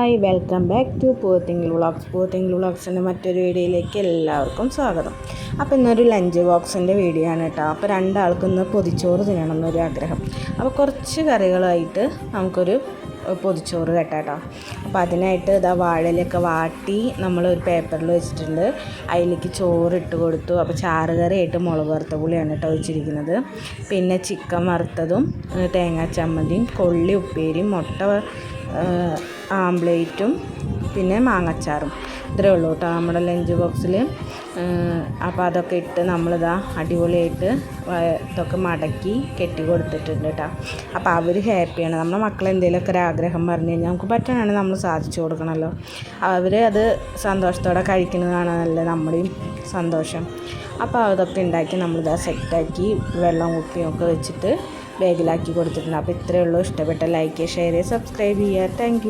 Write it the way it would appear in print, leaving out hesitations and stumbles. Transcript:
Hi, welcome back to പൂത്തിങ്കൾ വ്ളോഗ്സിൻ്റെ മറ്റൊരു വീഡിയോയിലേക്ക് എല്ലാവർക്കും സ്വാഗതം. അപ്പോൾ ഇന്നൊരു ലഞ്ച് ബോക്സിൻ്റെ വീഡിയോ ആണ് കേട്ടോ. അപ്പോൾ രണ്ടാൾക്കൊന്ന് പൊതിച്ചോറ് തിന്നണം എന്നൊരു ആഗ്രഹം. അപ്പോൾ കുറച്ച് കറികളായിട്ട് നമുക്കൊരു പൊതിച്ചോറ് കേട്ടോ. അപ്പോൾ അതിനായിട്ട് ഇതാ വാഴയിലൊക്കെ വാട്ടി നമ്മളൊരു പേപ്പറിൽ വെച്ചിട്ടുണ്ട്. അതിലേക്ക് ചോറ് ഇട്ട് കൊടുത്തു. അപ്പോൾ ചാറ് കറിയായിട്ട് മുളക് വറുത്ത പുളിയാണ് കേട്ടോ വെച്ചിരിക്കുന്നത്. പിന്നെ ചിക്കൻ വറുത്തതും തേങ്ങാ ചമ്മന്തിയും കൊള്ളി ഉപ്പേരിയും മുട്ട ആംപ്ലേറ്റും പിന്നെ മാങ്ങച്ചാറും ഇത്രയേ ഉള്ളൂ കേട്ടോ നമ്മുടെ ലഞ്ച് ബോക്സിൽ. അപ്പോൾ അതൊക്കെ ഇട്ട് നമ്മളിതാ അടിപൊളിയായിട്ട് ഇതൊക്കെ മടക്കി കെട്ടി കൊടുത്തിട്ടുണ്ട് കേട്ടോ. അപ്പോൾ അവർ ഹാപ്പിയാണ്. നമ്മുടെ മക്കൾ എന്തെങ്കിലുമൊക്കെ ഒരു ആഗ്രഹം പറഞ്ഞു കഴിഞ്ഞാൽ നമുക്ക് പറ്റാനാണ് നമ്മൾ സാധിച്ചു കൊടുക്കണമല്ലോ. അവർ അത് സന്തോഷത്തോടെ കഴിക്കുന്നതാണ് നല്ല നമ്മുടെയും സന്തോഷം. അപ്പോൾ അതൊക്കെ ഉണ്ടാക്കി നമ്മളിതാ സെറ്റാക്കി വെള്ളം കുപ്പിയൊക്കെ വെച്ചിട്ട് ബാഗിലാക്കി കൊടുത്തിട്ടുണ്ട്. അപ്പോൾ ഇത്രയേ ഉള്ളൂ. ഇഷ്ടപ്പെട്ട ലൈക്ക്, ഷെയർ, സബ്സ്ക്രൈബ് ചെയ്യുക. Thank you.